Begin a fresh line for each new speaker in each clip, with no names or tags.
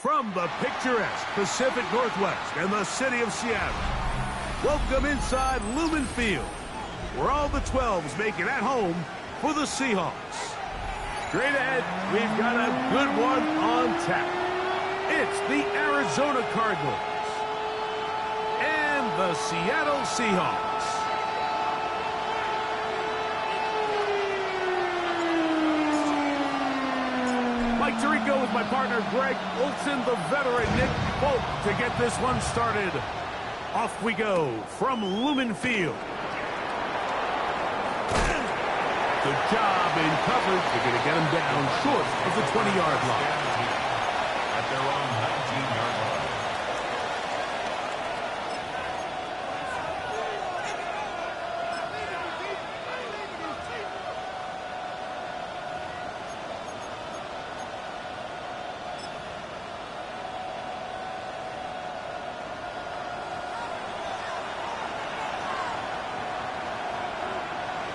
From the picturesque Pacific Northwest and the city of Seattle, welcome inside Lumen Field, where all the 12s make it at home for the Seahawks. Straight ahead, we've got a good one on tap. It's the Arizona Cardinals and the Seattle Seahawks. Mike Tirico with my partner Greg Olsen, the veteran Nick Folk to get this one started. Off we go from Lumen Field. Good job in coverage. They're going to get him down short of the 20-yard line.
At their own 19-yard line.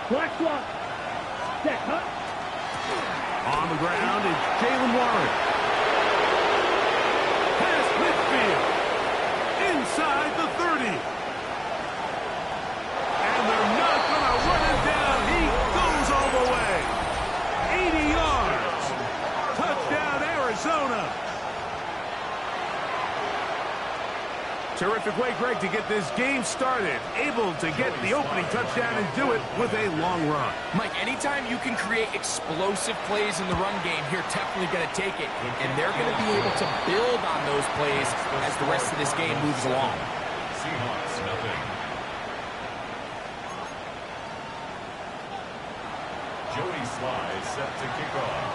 Black block. Set, huh?
On the ground, it's Jalen Warren. Past midfield. Inside the 30. And they're not going to run him down. He goes all the way. 80 yards. Touchdown, Arizona. Terrific way, Greg, to get this game started. Able to get the opening touchdown and do it with a long run.
Mike, anytime you can create explosive plays in the run game, you're definitely going to take it. And they're going to be able to build on those plays as the rest of this game moves along.
Seahawks, nothing. Jody Sly set to kick off.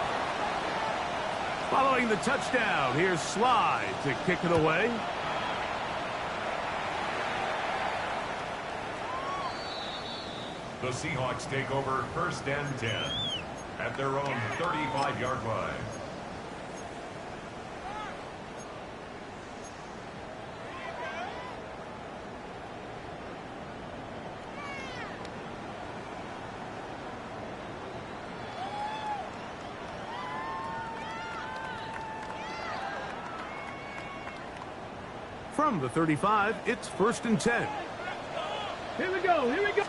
Following the touchdown, here's Sly to kick it away.
The Seahawks take over 1st and 10 at their own 35-yard line.
From the 35, it's 1st and 10.
Here we go, here we go.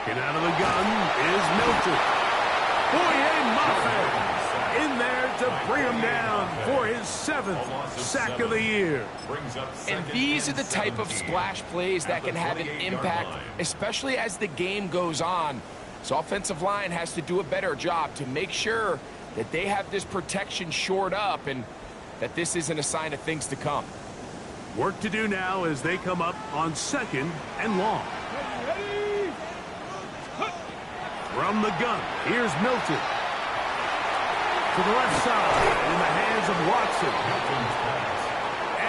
Get out of the gun is Milton. Boye Mafe in there to bring him down for his 7th sack of the year.
And these are the type of splash plays that can have an impact, especially as the game goes on. So offensive line has to do a better job to make sure that they have this protection shored up and that this isn't a sign of things to come.
Work to do now as they come up on 2nd and long. From the gun, here's Milton. To the left side, in the hands of Watson.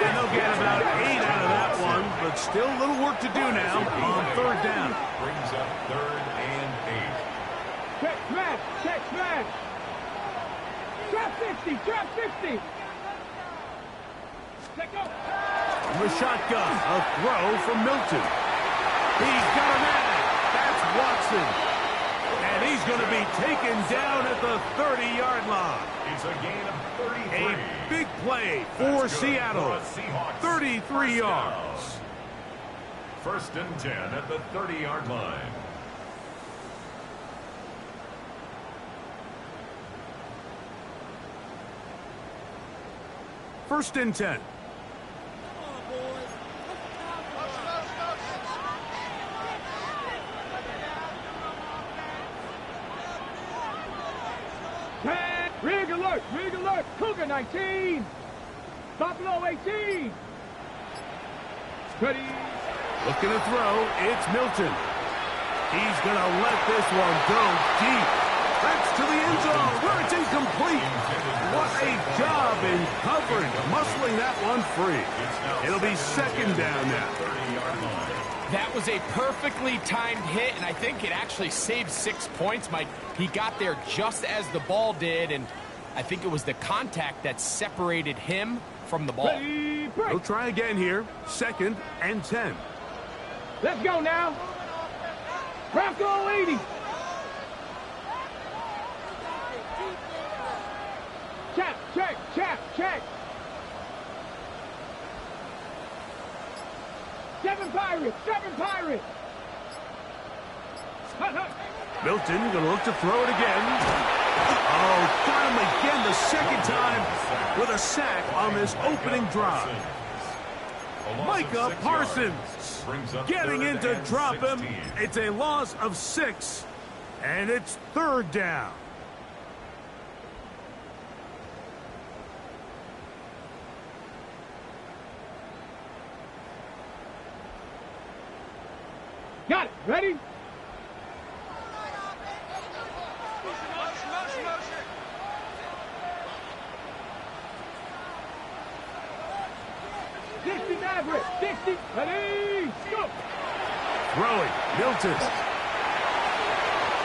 And they'll get about 8 out of that one, but still a little work to do now on 3rd down.
Brings up 3rd and 8.
Check smash, check smash. Trap 50, trap 50. Let go.
From the shotgun, a throw from Milton. He's got a man. That's Watson. And he's going to be taken down at the 30-yard line.
It's a gain of 33.
A big play for Seattle. 33 yards.
1st and 10 at the 30-yard line.
First and 10.
Rig alert, rig alert. Cougar 19. Buffalo 18. Ready.
Looking to throw, it's Milton. He's going to let this one go deep. That's to the end zone where it's incomplete. What a job in covering, muscling that one free. It'll be 2nd down now.
That was a perfectly timed hit, and I think it actually saved 6 points, Mike. He got there just as the ball did, and I think it was the contact that separated him from the ball.
Ready, break.
He'll try again here. 2nd and 10.
Let's go now. Bronco 80. Check, check, check, check. Pirates! 7 Pirates!
Milton going to look to throw it again. Oh, got him again the second time with a sack on this opening drive. Micah Parsons getting in to drop him. It's a loss of 6, and it's 3rd down.
Got it. Ready? Maverick, 60, ready, go!
Throwing, Milton.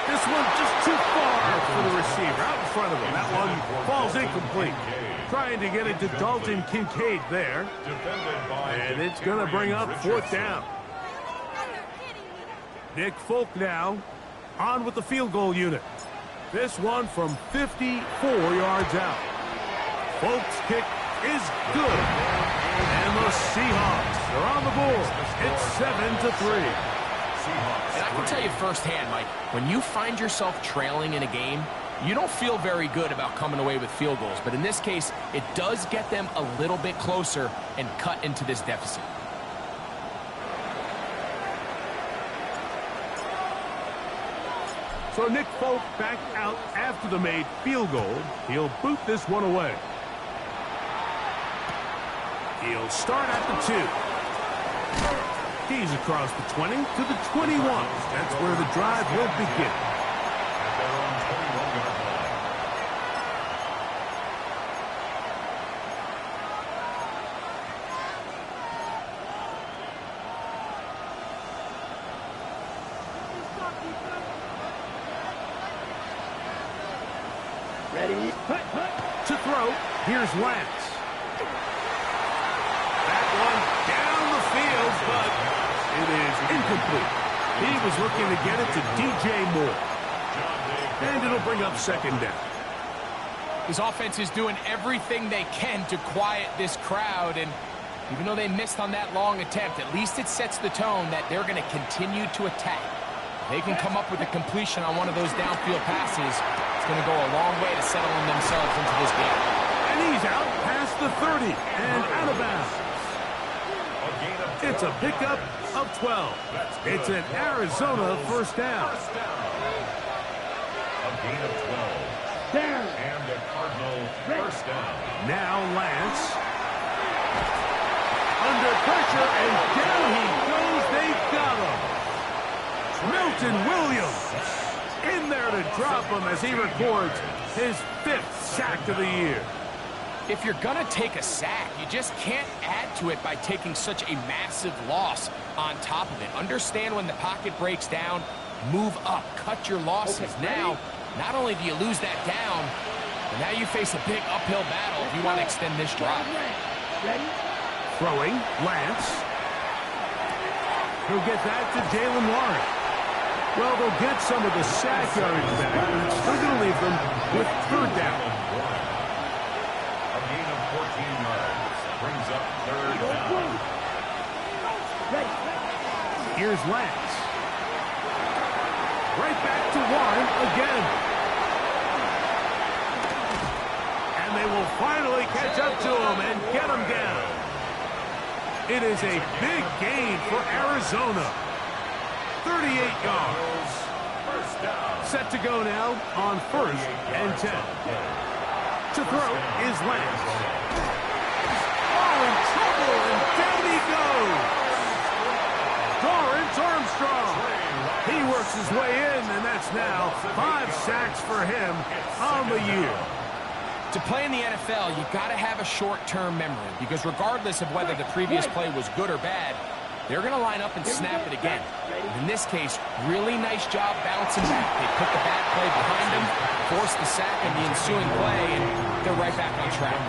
This one just too far for the receiver, out in front of him. That one falls incomplete. Trying to get it to Dalton Kincaid there. And it's going to bring up 4th down. Nick Folk now on with the field goal unit. This one from 54 yards out. Folk's kick is good. And the Seahawks are on the board. It's 7-3.
And I can tell you firsthand, Mike, when you find yourself trailing in a game, you don't feel very good about coming away with field goals. But in this case, it does get them a little bit closer and cut into this deficit.
So Nick Folk back out after the made field goal. He'll boot this one away. He'll start at the 2. He's across the 20 to the 21. That's where the drive will begin.
At their own 21-yard line.
Ready?
To throw, here's Lance. That one down the field, but it is incomplete. He was looking to get it to DJ Moore. And it'll bring up 2nd down.
This offense is doing everything they can to quiet this crowd, and even though they missed on that long attempt, at least it sets the tone that they're going to continue to attack. If they can come up with a completion on one of those downfield passes, it's going to go a long way to settling themselves into this game.
And he's out past the 30 and out of bounds. It's a pickup of 12. It's an Arizona 1st down.
A gain of 12.
Down.
And a Cardinal 1st down.
Now Lance. Under pressure, and down he goes. They got him. Milton Williams in there to drop him as he records his 5th sack of the year.
If you're going to take a sack, you just can't add to it by taking such a massive loss on top of it. Understand when the pocket breaks down, move up, cut your losses. Now, not only do you lose that down, but now you face a big uphill battle if you want to extend this drive.
Throwing, Lance. He'll get that to Jalen Warren. Well, they'll get some of the sack yardage back, but it's still going to leave them with 3rd down.
A gain of 14 yards brings up 3rd down.
Here's Lance. Right back to Warren again. And they will finally catch up to him and get him down. It is a big gain for Arizona. 38 yards. Set to go now on 1st and 10. To throw is Lance. Oh, in trouble, and down he goes. Dorrance Armstrong. He works his way in, and that's now 5 sacks for him on the year.
To play in the NFL, you got to have a short-term memory, because regardless of whether the previous play was good or bad, they're going to line up and snap it again. In this case, really nice job bouncing back. They put the bad play behind them, forced the sack in the ensuing play, and they're right back on track.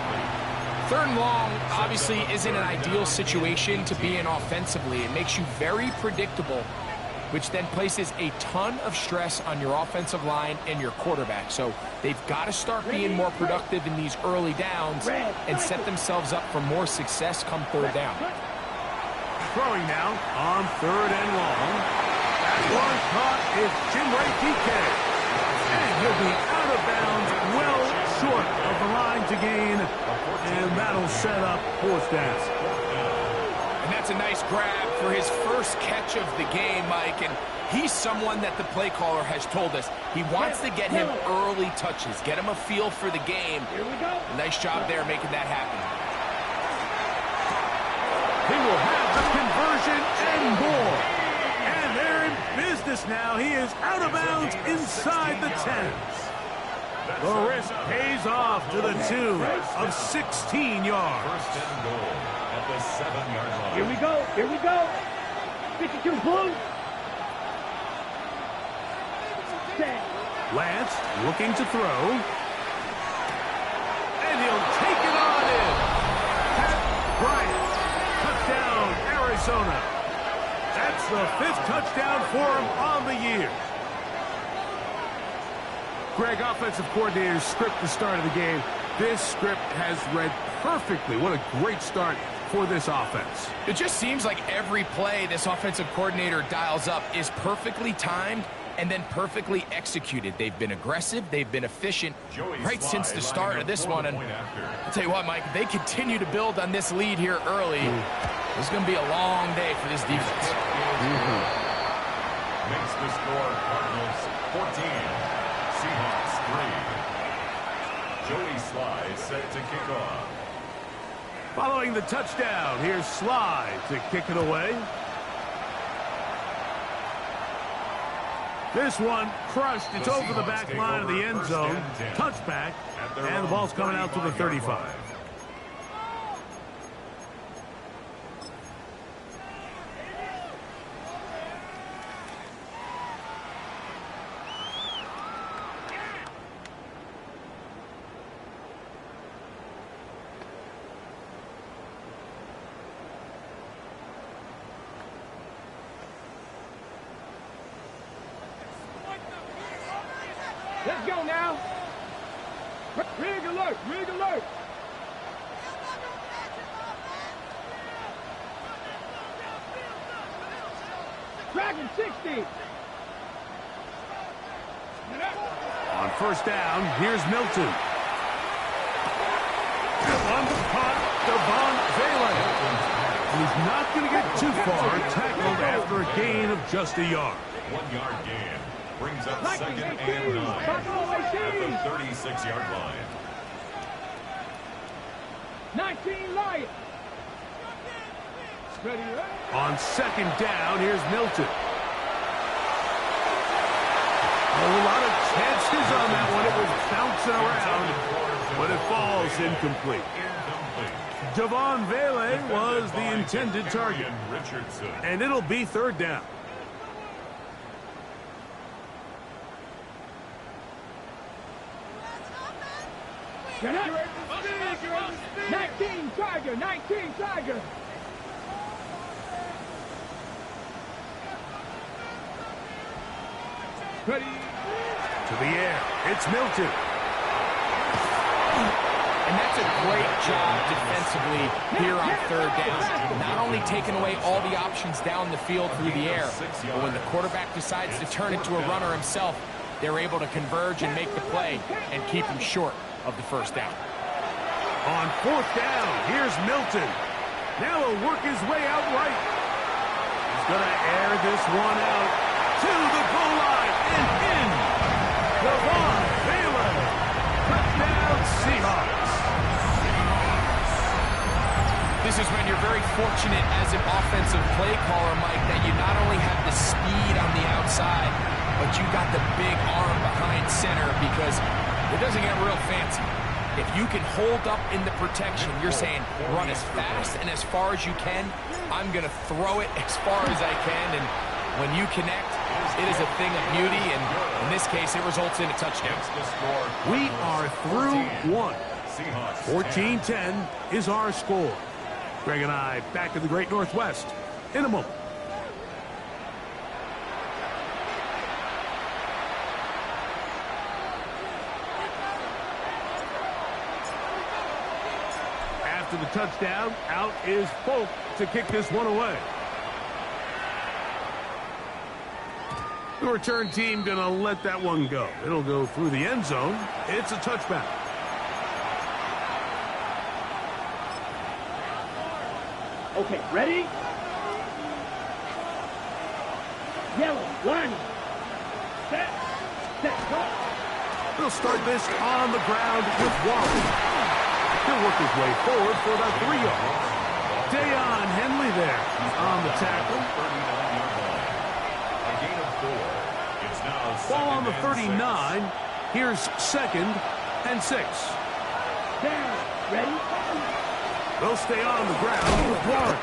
3rd and long obviously isn't an ideal situation to be in offensively. It makes you very predictable, which then places a ton of stress on your offensive line and your quarterback. So they've got to start being more productive in these early downs and set themselves up for more success come 3rd down.
throwing now on 3rd and long. That one caught is Jimray DK. And he'll be out of bounds, well short of the line to gain. And that'll set up 4th down.
And that's a nice grab for his first catch of the game, Mike. And he's someone that the play caller has told us he wants to get him early touches, get him a feel for the game.
Here we go.
Nice job there making that happen.
He will have the conversion and more. And they're in business now. He is out of bounds inside the 10. The risk pays off to the tune of 16 yards.
1st and goal at the 7-yard line.
Here we go. Here we go. 52 Blue. Set.
Lance looking to throw. And he'll take it on in. Pat Bryant. Touchdown, Arizona. That's the 5th touchdown for him on the year. Greg, offensive coordinator's script the start of the game. This script has read perfectly. What a great start for this offense.
It just seems like every play this offensive coordinator dials up is perfectly timed and then perfectly executed. They've been aggressive. They've been efficient right since the start of this one. And I'll tell you what, Mike, if they continue to build on this lead here early, this is going to be a long day for this defense.
Makes the score Cardinals 14, Seahawks 3. Joey Sly set to kick off.
Following the touchdown, here's Sly to kick it away. This one crushed. It's over the back line of the end zone. Touchback, and the ball's coming out to the 35.
Let's go now. Rig alert. Rig alert. Dragon 60.
On 1st down, here's Milton. One caught Devon Valen. He's not going to get too far, tackled after a gain of just a yard.
1-yard gain brings up 2nd and 9 at the 36-yard line.
19 Lions. Ready,
On 2nd down, here's Milton. A lot of chances on that one. It was bouncing around, but it falls incomplete. Devon Vele was the intended target. And it'll be 3rd down.
Get up. 19 Tiger. 19 Tiger. Ready.
To the air. It's Milton.
And that's a great job defensively here on 3rd down. Not only taking away all the options down the field through the air, but when the quarterback decides to turn it to a runner himself, they're able to converge and make the play and keep him short of the 1st down.
On 4th down, here's Milton. Now he'll work his way out right. He's going to air this one out to the goal line and in. Devon Vele. Touchdown Seahawks.
This is when you're very fortunate as an offensive play caller, Mike, that you not only have the speed on the outside, but you got the big arm behind center, because it doesn't get real fancy. If you can hold up in the protection, you're saying run as fast and as far as you can. I'm going to throw it as far as I can, and when you connect, it is a thing of beauty, and in this case, it results in a touchdown.
We are through one. 14-10 is our score. Greg and I back in the Great Northwest in a moment. After the touchdown, out is Folk to kick this one away. The return team going to let that one go. It'll go through the end zone. It's a touchback.
Okay, ready? Yellow, one. Set, go.
They'll start this on the ground with Warren. He'll work his way forward for about 3 yards. Deion Henley there on the tackle.
A gain of 4. It's now
Ball on the
2nd and
39. Here's 2nd and 6.
Down, ready?
They'll stay on the ground with Warren.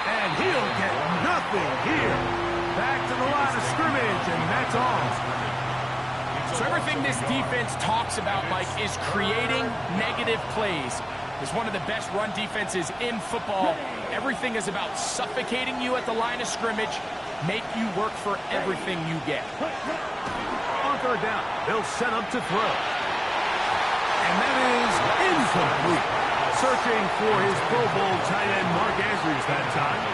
And he'll get nothing here. Back to the line of scrimmage, and that's all.
So everything this defense talks about, Mike, is creating negative plays. It's one of the best run defenses in football. Everything is about suffocating you at the line of scrimmage, make you work for everything you get.
On 3rd down, they'll set up to throw. And that is incomplete. Searching for his Pro Bowl tight end Mark Andrews that time.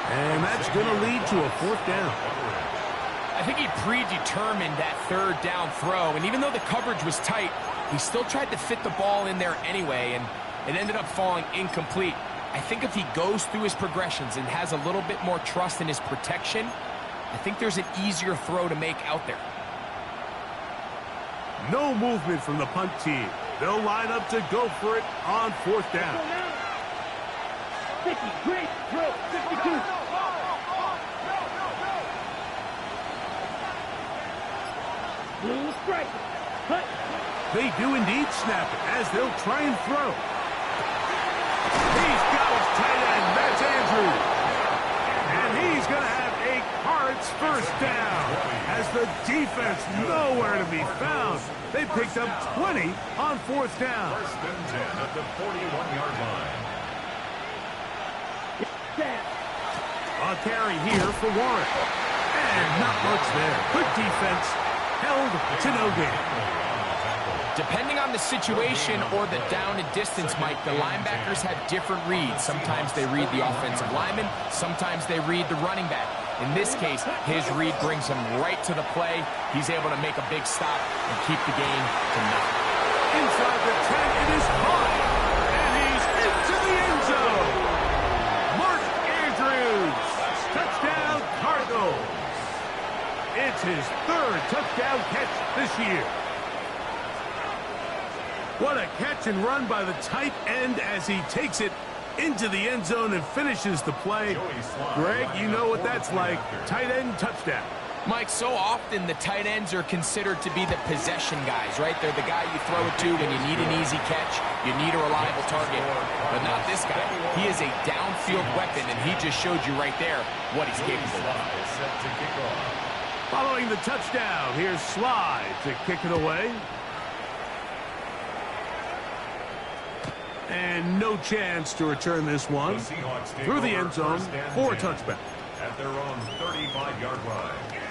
And that's going to lead to a 4th down.
I think he predetermined that 3rd down throw, and even though the coverage was tight, he still tried to fit the ball in there anyway, and it ended up falling incomplete. I think if he goes through his progressions and has a little bit more trust in his protection, I think there's an easier throw to make out there.
No movement from the punt team. They'll line up to go for it on 4th down.
50, great, throw, 52. Blue strike. Cut.
They do indeed snap it as they'll try and throw. He's got his tight end. That's Andrews. And he's going to have a Cards 1st down as the defense nowhere to be found. They picked up 20 on 4th down.
1st and 10 at the 41-yard line.
A carry here for Warren. And not much there. Good defense. Held to no gain.
Depending on the situation or the down and distance, Mike, the linebackers have different reads. Sometimes they read the offensive lineman. Sometimes they read the running back. In this case, his read brings him right to the play. He's able to make a big stop and keep the game to nothing.
Inside the 10, it is caught. And he's into the end zone. Mark Andrews. Touchdown, Cardinals. It's his 3rd touchdown catch this year. What a catch and run by the tight end as he takes it into the end zone and finishes the play. Greg, you know what that's like. Tight end touchdown.
Mike, so often the tight ends are considered to be the possession guys, right? They're the guy you throw it to when you need an easy catch, you need a reliable target. But not this guy. He is a downfield weapon, and he just showed you right there what he's capable of.
Following the touchdown, here's Slide to kick it away. And no chance to return this one through the end zone for a touchback.
At their own 35-yard line.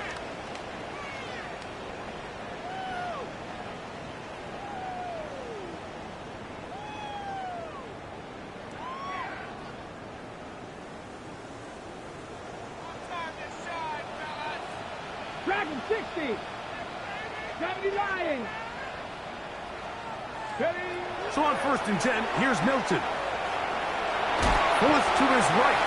Dragon 60. 79. Ready?
So on 1st and 10, here's Milton. Forced to his right.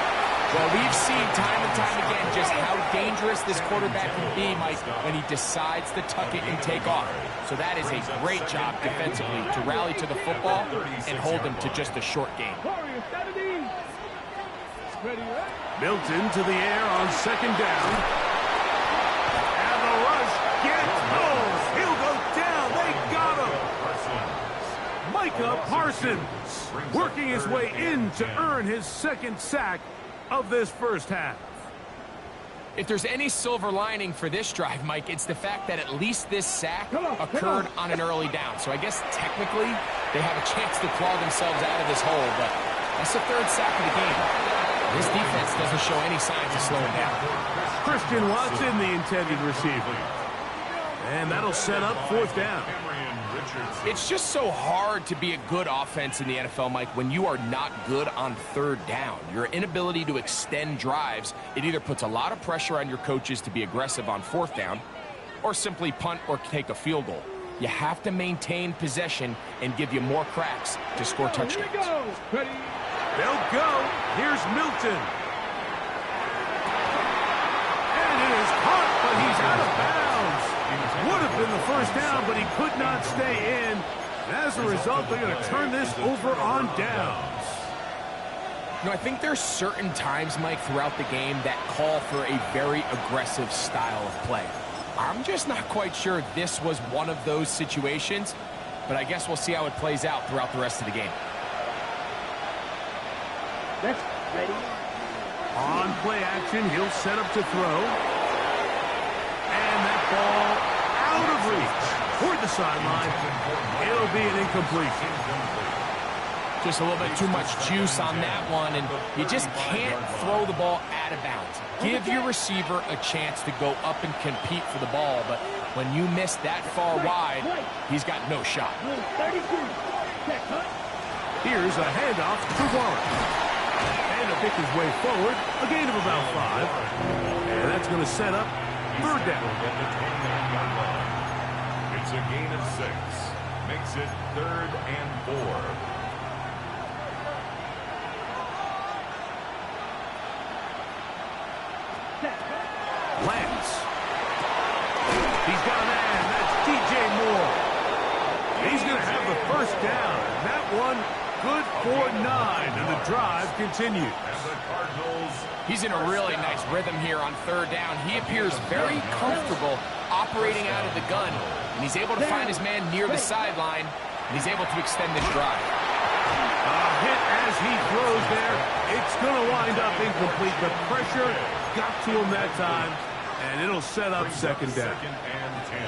Well, we've seen time and time again just how dangerous this quarterback can be, Mike, when he decides to tuck it and take off. So that is a great job defensively to rally to the football and hold him to just a short gain.
Warrior 70. Ready, right?
Milton to the air on 2nd down. And the rush gets home. He'll go down. They got him. Micah Parsons working his way in to earn his 2nd sack of this 1st half.
If there's any silver lining for this drive, Mike, it's the fact that at least this sack occurred on an early down. So I guess technically they have a chance to claw themselves out of this hole, but that's the 3rd sack of the game. This defense doesn't show any signs of slowing down.
Christian Watson, the intended receiver. And that'll set up 4th down.
It's just so hard to be a good offense in the NFL, Mike, when you are not good on third down. Your inability to extend drives, it either puts a lot of pressure on your coaches to be aggressive on fourth down or simply punt or take a field goal. You have to maintain possession and give you more cracks to score touchdowns.
Here we go. Ready?
They'll go. Here's Milton. And it is caught, but he's out of bounds. Would have been the first down, but he could not stay in. As a result, they're going to turn this over on downs.
You know, I think there's certain times, Mike, throughout the game that call for a very aggressive style of play. I'm just not quite sure this was one of those situations, but I guess we'll see how it plays out throughout the rest of the game.
That's ready.
On play action, he'll set up to throw. And that ball out of reach toward the sideline. It'll be an incompletion.
Just a little bit too much juice on that one, and you just can't throw the ball out of bounds. Give your receiver a chance to go up and compete for the ball, but when you miss that far wide, he's got no shot.
32. Check, huh?
Here's a handoff to Warren. And to pick his way forward, a gain of about 5. And that's going to set up third down.
It's a gain of 6. Makes it 3rd and 4.
Lance. He's got a man. That's DJ Moore. He's going to have the first down. That one good for 9. And the drive continues.
And the Cardinals.
He's in a really nice rhythm here on third down. He appears very comfortable operating out of the gun, and he's able to find his man near the sideline, and he's able to extend this drive.
A hit as he throws there. It's going to wind up incomplete. The pressure got to him that time, and it'll set up second down.
2nd and 10.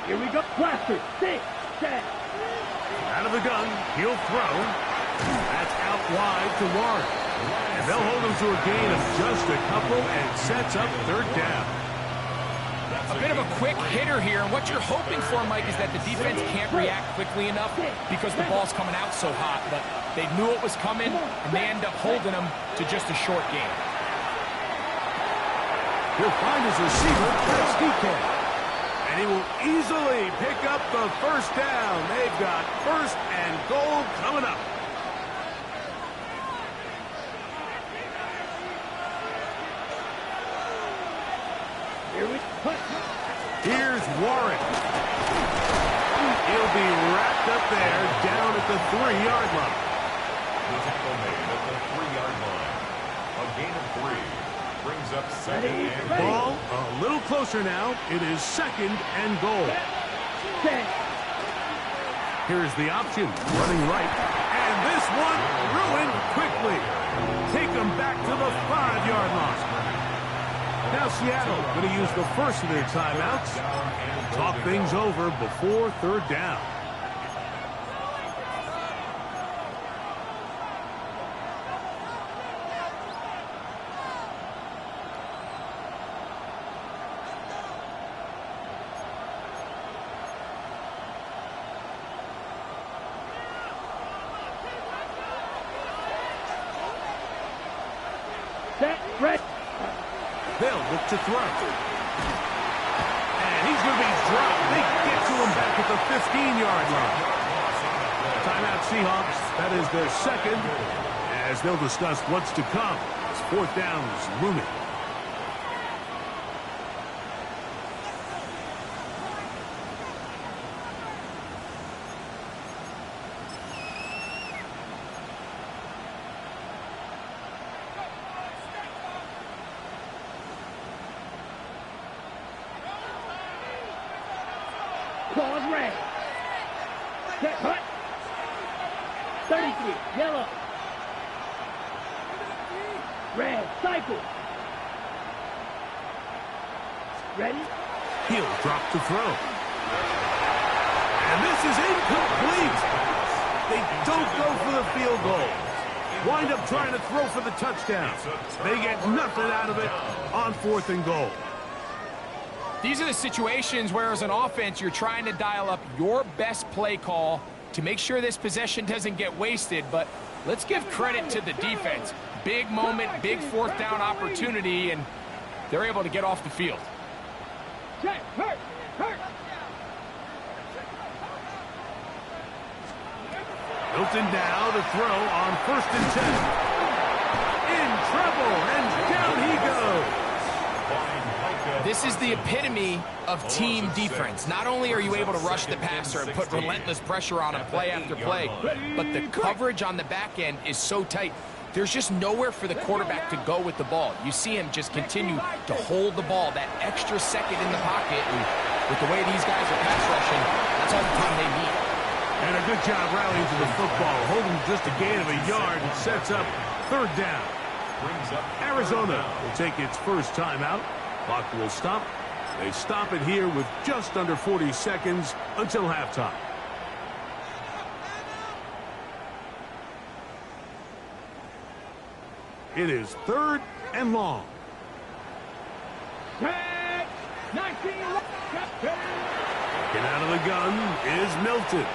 Here we go. Blaster. 6. 7.
Out of the gun, he'll throw. That's out wide to Warren. And they'll hold him to a gain of just a couple, and sets up third down.
A bit of a quick hitter here, and what you're hoping for, Mike, is that the defense can't react quickly enough because the ball's coming out so hot, but they knew it was coming, and they end up holding them to just a short gain.
He'll find his receiver, that's DK. And he will easily pick up the first down. They've got 1st and goal coming up.
Here we go.
Here's Warren. He'll be wrapped up there down at the 3-yard line.
The tackle made at the 3-yard line. A gain of 3 brings up 2nd and goal.
Ball a little closer now. It is 2nd and goal. Here's the option, running right. And this one ruined quickly. Take them back to the 5-yard line. Now Seattle going to use the first of their timeouts. Talk things over before third down.
Set. Red.
They'll look to throw. And he's going to be dropped. They get to him back at the 15-yard line. Timeout Seahawks. That is their 2nd, as they'll discuss what's to come as 4th down is looming.
Pause red. Set. Cut. 33. Yellow. Red. Cycle. Ready?
He'll drop to throw. And this is incomplete. They don't go for the field goal. Wind up trying to throw for the touchdown. They get nothing out of it on 4th and goal.
These are the situations where, as an offense, you're trying to dial up your best play call to make sure this possession doesn't get wasted. But let's give credit to the defense. Big moment, big fourth down opportunity, and they're able to get off the field.
Check, hurt.
Milton now to throw on 1st and 10. In trouble, and down he goes.
This is the epitome of team defense. Not only are you able to rush the passer and put relentless pressure on him play after play, but the coverage on the back end is so tight. There's just nowhere for the quarterback to go with the ball. You see him just continue to hold the ball that extra second in the pocket. And with the way these guys are pass rushing, that's all the time they need.
And a good job rallying to the football, holding just a gain of a yard and sets up 3rd down. Arizona will take its first timeout. Clock will stop. They stop it here with just under 40 seconds until halftime. It is 3rd and long.
Check. 19.
Get out of the gun is Milton.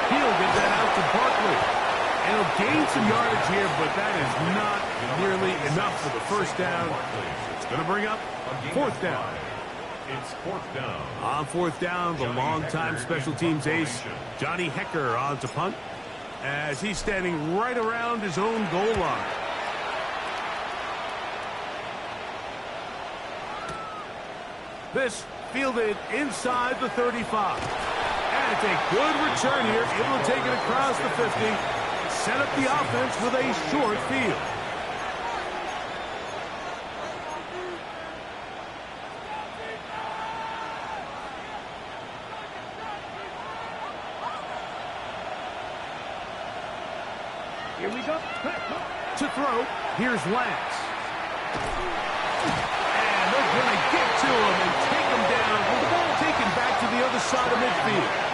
He'll get that out to Barkley. And he'll gain some yardage here, but that is not nearly enough for the first down. It's going to bring up 4th down.
It's 4th down.
On 4th down, the longtime special teams ace, Johnny Hekker, on to punt, as he's standing right around his own goal line. This fielded inside the 35. And it's a good return here, able to take it across the 50. Set up the offense with a short field.
Here we go.
To throw, here's Lance. And they're going to get to him and take him down with the ball taken back to the other side of midfield.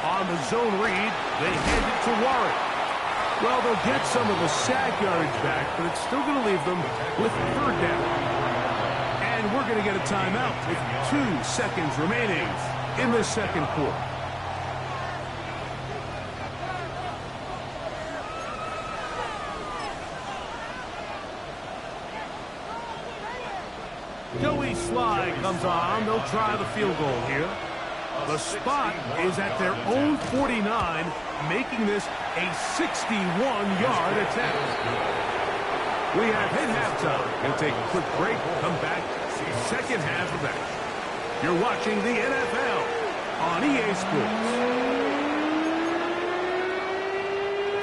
On the zone read, they hand it to Warren. Well, they'll get some of the sack yardage back, but it's still going to leave them with 3rd down. And we're going to get a timeout with 2 seconds remaining in the 2nd quarter. Joey Slye comes on. They'll try the field goal here. The spot is at their own 49, making this a 61-yard attempt. We have hit halftime. We'll take a quick break, come back, second half of action. You're watching the NFL on EA Sports.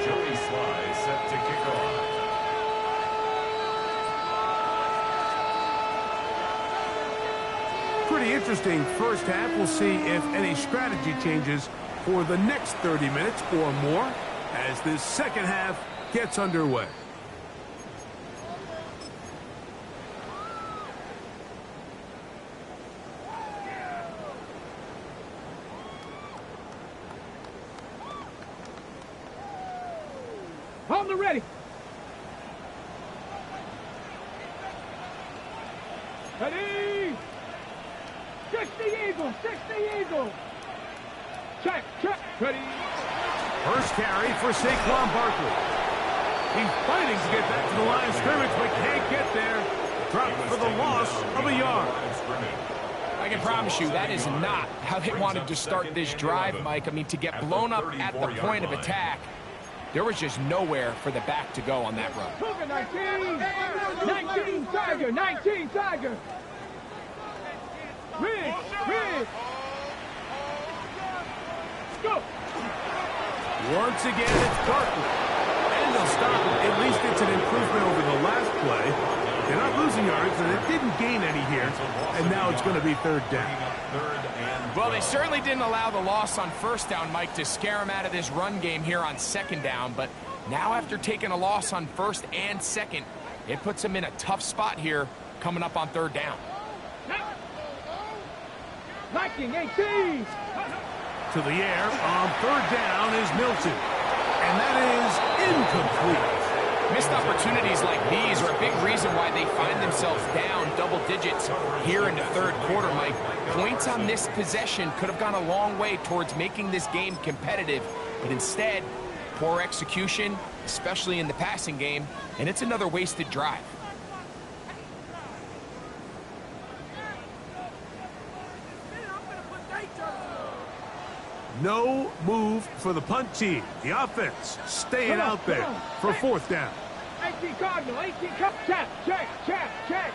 Joey Slye set to kick off.
Pretty interesting first half. We'll see if any strategy changes for the next 30 minutes or more as this second half gets underway.
Hold it ready. Ready. 60 Eagles. 60 Eagles. Check. Ready.
First carry for Saquon Barkley. He's fighting to get back to the line of scrimmage, but can't get there. Dropped for the loss of a yard.
I can promise you that is not how they wanted to start this drive, Mike. I mean, to get blown up at the point of attack, there was just nowhere for the back to go on that run.
19 Tiger. 19 Tiger. Rig. Go.
Once again, it's Barkley. And they'll stop it. At least it's an improvement over the last play. They're not losing yards, and they didn't gain any here. And now it's going to be 3rd down.
Well, they certainly didn't allow the loss on 1st down, Mike, to scare them out of this run game here on 2nd down. But now after taking a loss on 1st and 2nd, it puts them in a tough spot here coming up on 3rd down.
Viking 18.
To the air on 3rd down is Milton. And that is incomplete.
Missed opportunities like these are a big reason why they find themselves down double digits here in the third quarter, Mike. Points on this possession could have gone a long way towards making this game competitive, but instead, poor execution, especially in the passing game, and it's another wasted drive.
No move for the punt team. The offense staying out there for fourth down.
18 Cardinal, 18 Cup. Check, check, check, check.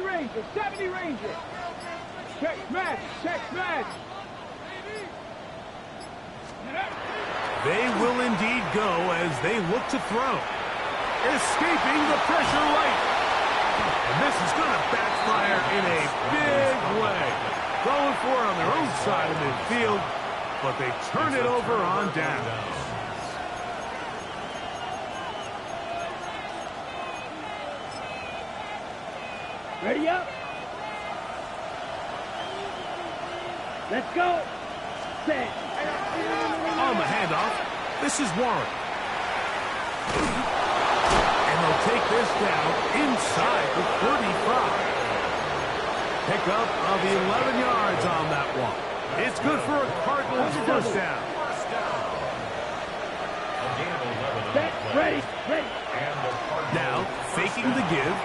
Ranger, 70 Ranger. Check smash, check smash.
They will indeed go as they look to throw. Escaping the pressure right. And this is going to backfire in a big way. Going for it on their own side of midfield, but they turn it over on downs.
Ready up. Let's go. Set.
On the handoff, this is Warren. And they'll take this down inside the 35. Pickup of 11 yards on that one. It's good for a Cardinals first down.
Set. Ready. Ready.
Now, faking the give.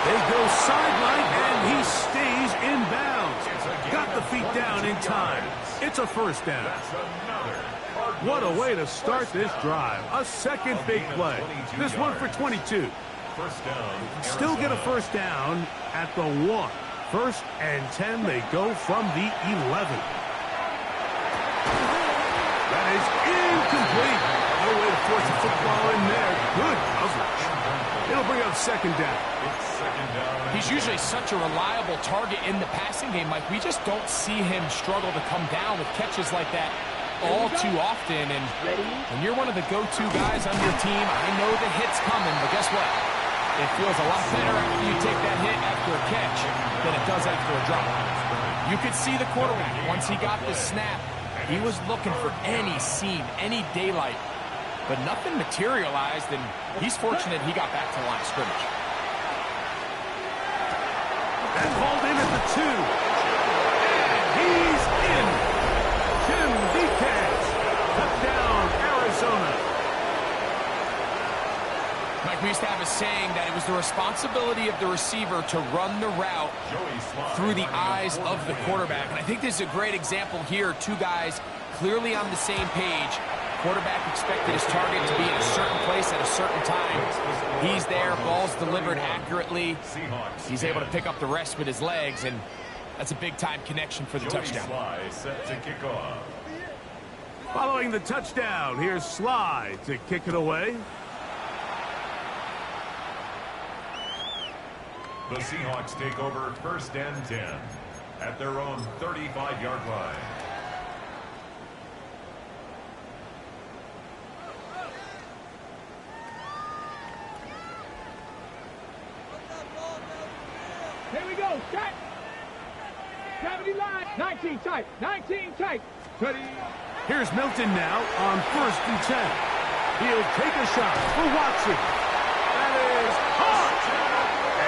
They go sideline, and he stays in bounds. Got the feet down in time. It's a first down. What a way to start this drive. A second big play. This one for 22. Still get a first down at the 1. First and 10, they go from the 11. That is incomplete. No way to force a football in there. Good coverage. It'll bring up second down.
He's usually such a reliable target in the passing game, Mike. We just don't see him struggle to come down with catches like that all too often. And when you're one of the go-to guys on your team, I know the hit's coming, but guess what? It feels a lot better after you take that hit after a catch than it does after a drop. You could see the quarterback, once he got the snap, he was looking for any seam, any daylight, but nothing materialized, and he's fortunate he got back to the line of scrimmage.
That balled in at the 2. And he's in. Jim Viquez. Touchdown, Arizona.
Mike, we used to have a saying that it was the responsibility of the receiver to run the route through the eyes of the quarterback. And I think this is a great example here. Two guys clearly on the same page. Quarterback expected his target to be in a certain place at a certain time. He's there, ball's delivered accurately. He's able to pick up the rest with his legs, and that's a big-time connection for the touchdown.
Set to kick off.
Following the touchdown, here's Sly to kick it away.
The Seahawks take over first and 10 at their own 35-yard line.
Here we go. Set. 70 line. 19 tight. 19 tight. 20.
Here's Milton now on first and 10. He'll take a shot for Watson. That is hot.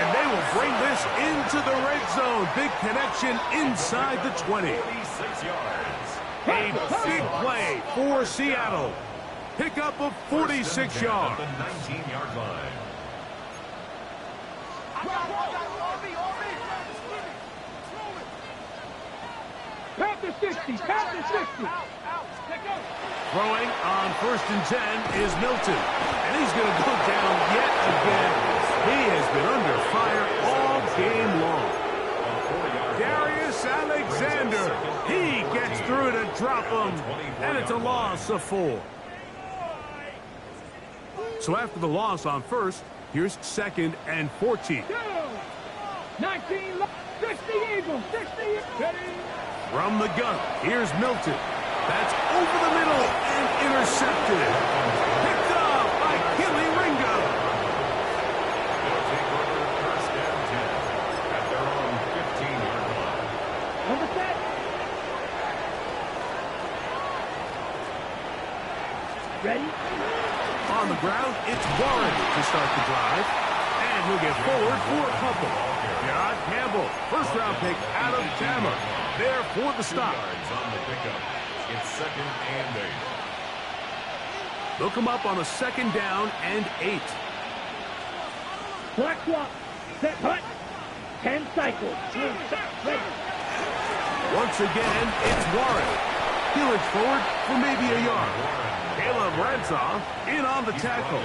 And they will bring this into the red zone. Big connection inside the 20.
46 yards.
A big play for Seattle. Pickup of 46 yards.
At the 19-yard line.
Panther 60. Panther 60.
Throwing on first and 10 is Milton. And he's going to go down yet again. He has been under fire all game long. Darius Alexander. He gets through to drop him. And it's a loss of 4. So after the loss on first, here's second and 14.
19. 60 Eagles. 60. Ready.
From the gun, here's Milton. That's over the middle and intercepted. Picked up by Kelee Ringo.
They'll take over first and 10 at their own 15-yard line.
Number 10. Ready?
On the ground, it's Warren to start the drive. And he'll get forward for a couple. John Campbell, first-round pick out of Tama. There for the stop.
On the pickup. It's 2nd and 8.
They'll come up on a 2nd down and 8.
Black swap. Set hut. 10 cycles. Ready.
Once again, it's Warren. He looks forward for maybe a yard. Caleb Ransaw in on the tackle.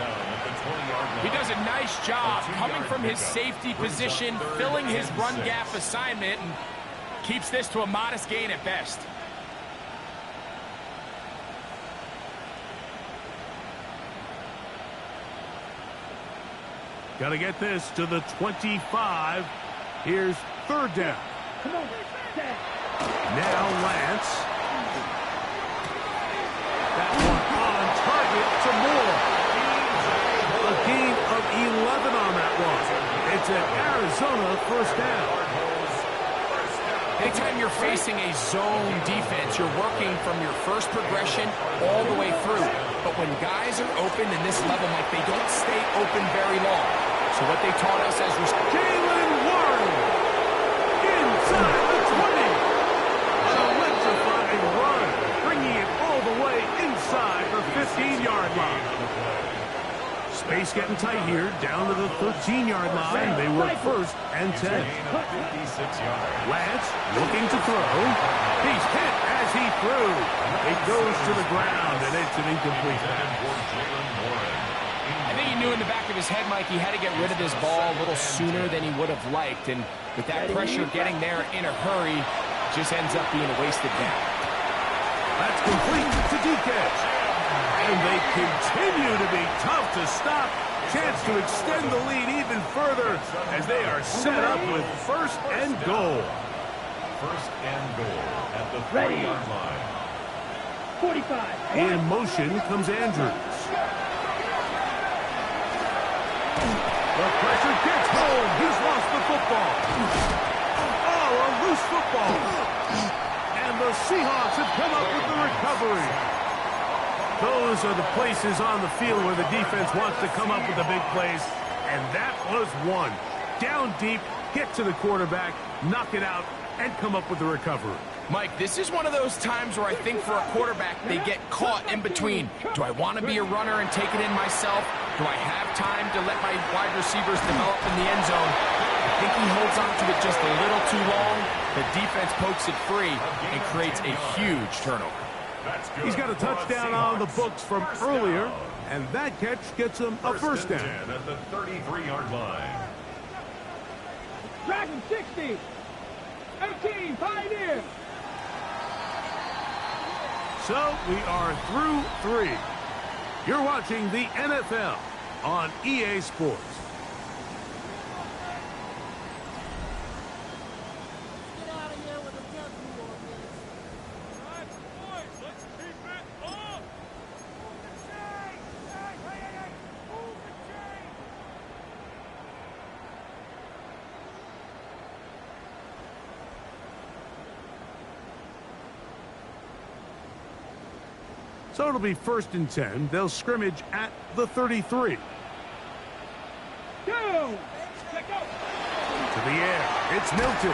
He does a nice job coming from his safety position, filling his run gap assignment, and keeps this to a modest gain at best.
Got to get this to the 25. Here's 3rd down.
Come on. Set.
Now Lance. That one on target to Moore. A gain of 11 on that one. It's an Arizona first down.
Anytime you're facing a zone defense, you're working from your first progression all the way through. But when guys are open in this level, Mike, they don't stay open very long. So what they taught us as
Jaylen Warren inside the 20. An electrifying run, bringing it all the way inside the 15-yard line. Space getting tight here, down to the 13-yard line. They work 1st and 10. Lance looking to throw. He's hit as he threw. It goes to the ground, and it's an incomplete pass.
I think he knew in the back of his head, Mike, he had to get rid of this ball a little sooner than he would have liked. And with that pressure getting there in a hurry, just ends up being a wasted down.
That's complete to DK. And they continue to be tough to stop. Chance to extend the lead even further as they are set up with 1st and goal.
1st and goal at the 30-yard line.
45.
In motion comes Andrews. The pressure gets home. He's lost the football. Oh, a loose football. And the Seahawks have come up with the recovery. Those are the places on the field where the defense wants to come up with the big plays. And that was one. Down deep, get to the quarterback, knock it out, and come up with the recovery.
Mike, this is one of those times where I think for a quarterback, they get caught in between. Do I want to be a runner and take it in myself? Do I have time to let my wide receivers develop in the end zone? I think he holds on to it just a little too long. The defense pokes it free and creates a huge turnover.
He's got a touchdown on the books from earlier, and that catch gets him a 1st down.
At the 33-yard line.
Dragon 60. 18. Pioneer.
So we are through 3. You're watching the NFL on EA Sports. So it'll be 1st and 10. They'll scrimmage at the 33.
Go!
To the air. It's Milton.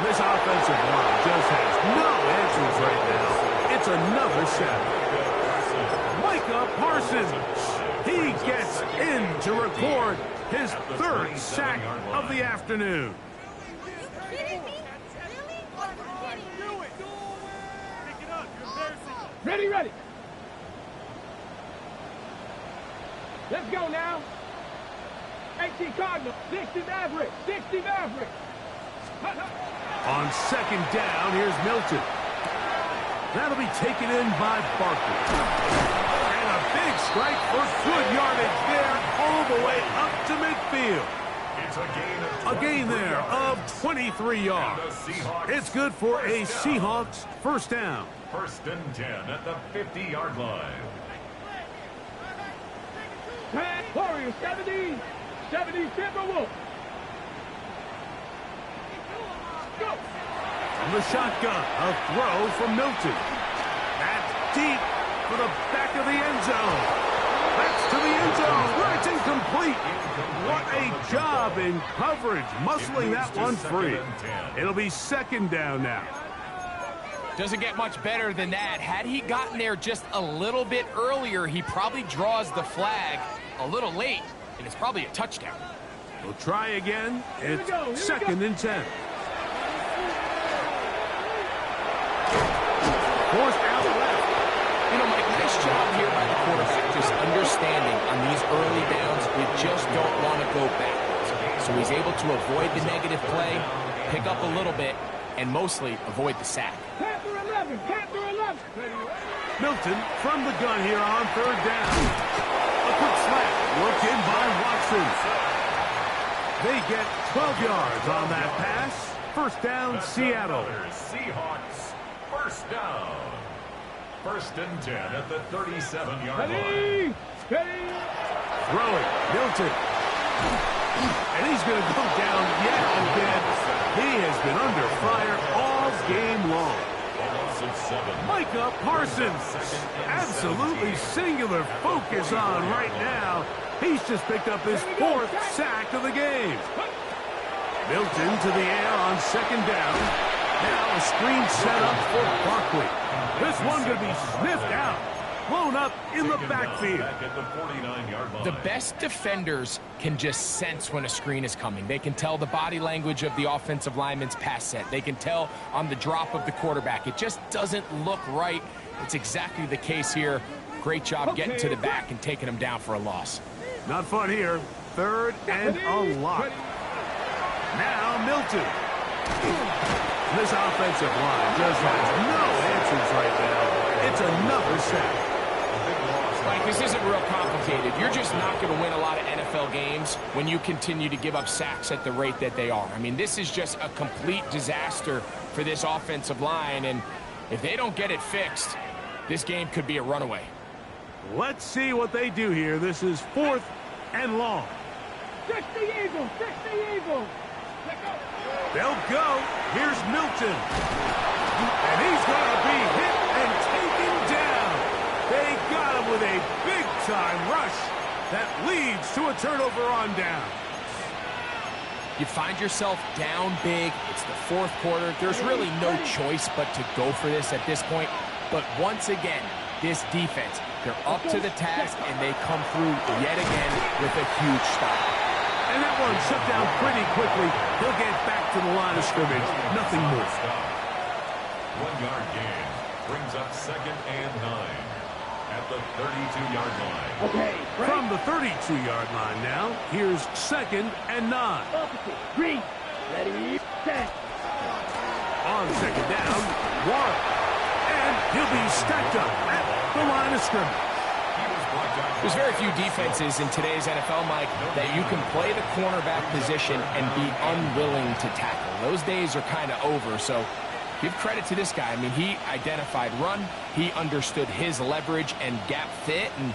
This offensive line just has no answers right now. It's another sack. Micah Parsons. He gets in to record his 3rd sack of the afternoon.
Ready, ready. Let's go now. 18 Cardinals, 60 Mavericks, 60 Mavericks.
On 2nd down, here's Milton. That'll be taken in by Barkley. And a big strike for good yardage there all the way up to midfield.
It's
a gain there of 23 yards. It's good for a Seahawks 1st down.
1st and 10 at the 50-yard line.
Warriors 70 Timberwolves. Go.
From the shotgun, a throw from Milton. That's deep, for the back of the end zone. That's to the end zone where it's incomplete. What a job in coverage, muscling that one free. It'll be second down now.
Doesn't get much better than that. Had he gotten there just a little bit earlier, he probably draws the flag a little late, and it's probably a touchdown.
We'll try again. It's second and 10. Forced out left.
You know, Mike, nice job here by the quarterback, just understanding on these early downs, you just don't want to go backwards. So he's able to avoid the negative play, pick up a little bit, and mostly avoid the sack.
Panther 11, Panther 11.
Milton from the gun here on third down. A quick slap, worked in by Watson. They get 12 yards on that pass. First down, Seattle.
Seahawks, first down. First and 10 at the 37-yard line.
Steady, steady.
Throwing, Milton. And he's going to go down yet again. He has been under fire all game long. Micah Parsons. Absolutely singular focus on right now. He's just picked up his fourth sack of the game. Milton to the air on second down. Now a screen set up for Barkley. This one going to be sniffed out. Blown up in the backfield.
The best defenders can just sense when a screen is coming. They can tell the body language of the offensive lineman's pass set. They can tell on the drop of the quarterback. It just doesn't look right. It's exactly the case here. Great job getting to the back and taking him down for a loss.
Not fun here. Third and a lot. Now Milton. This offensive line just has no answers right now. It's another sack.
Mike, this isn't real complicated. You're just not going to win a lot of NFL games when you continue to give up sacks at the rate that they are. I mean, this is just a complete disaster for this offensive line, and if they don't get it fixed, this game could be a runaway.
Let's see what they do here. This is fourth and long.
Fix the Eagles, fix the Eagles.
They'll go. Here's Milton. And he's going to be hit and taken down. They got him with a big-time rush that leads to a turnover on down.
You find yourself down big. It's the fourth quarter. There's really no choice but to go for this at this point. But once again, this defense, they're up to the task, and they come through yet again with a huge stop.
And that one shut down pretty quickly. He'll get back to the line of scrimmage. Nothing more.
1 yard gain brings up second and 9 at the 32-yard line.
Okay,
from the 32-yard line now, here's second and 9.
Green, ready, set.
On second down, Warren. And he'll be stacked up at the line of scrimmage.
There's very few defenses in today's NFL, Mike, that you can play the cornerback position and be unwilling to tackle. Those days are kind of over, so give credit to this guy. I mean, he identified run, he understood his leverage and gap fit, and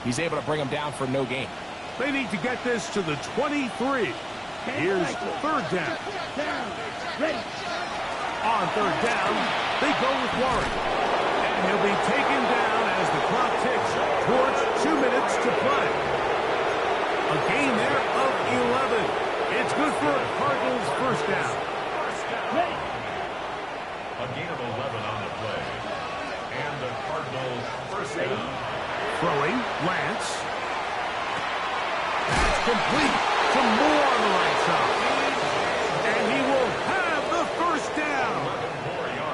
he's able to bring him down for no gain.
They need to get this to the 23. Here's third down.
Ready.
On third down, they go with Warren. And he'll be taken down as the clock ticks towards 2 minutes to play. A gain there of 11. It's good for a Cardinals first down.
Ready.
A gain of 11 on the play. And the Cardinals first down.
Throwing, Lance. That's complete to Moore on the right side. And he will have the first down.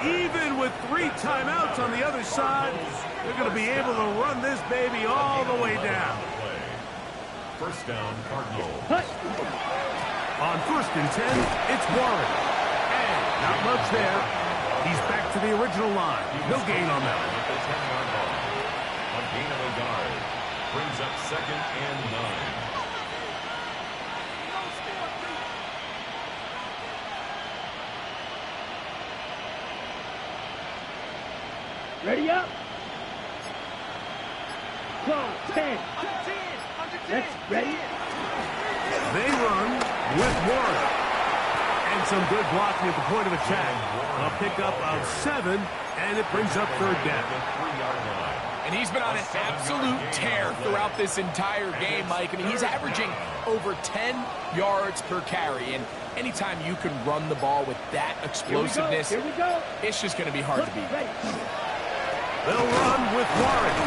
Even with 3 timeouts on the other side, they're going to be able to run this baby all the way down.
First down, Cardinals.
On first and 10, it's Warren. And not much there. He's back to the original line. No gain on that.
At the 10-yard line. A gain of a yard. Brings up second and 9.
Ready up. Go, 10. Let's ready.
They run with Warren. And some good blocking at the point of attack. A pickup of 7, and it brings up third down.
The 3-yard line.
And And he's been on an absolute tear throughout this entire game, Mike. I mean, he's averaging over 10 yards per carry. And anytime you can run the ball with that explosiveness,
Here we go.
it's just going to be hard to beat.
They'll run with Warren.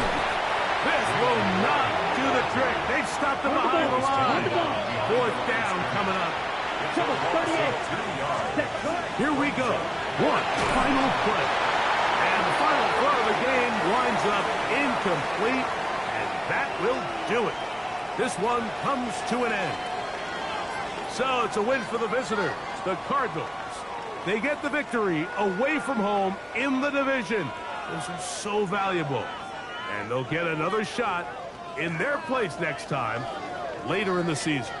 This will not do the trick. They've stopped him behind the line. Fourth down coming up. Here we go. One final play. And the final play of the game winds up incomplete, and that will do it. This one comes to an end. So it's a win for the visitors, the Cardinals. They get the victory away from home in the division. This is so valuable. And they'll get another shot in their place next time later in the season.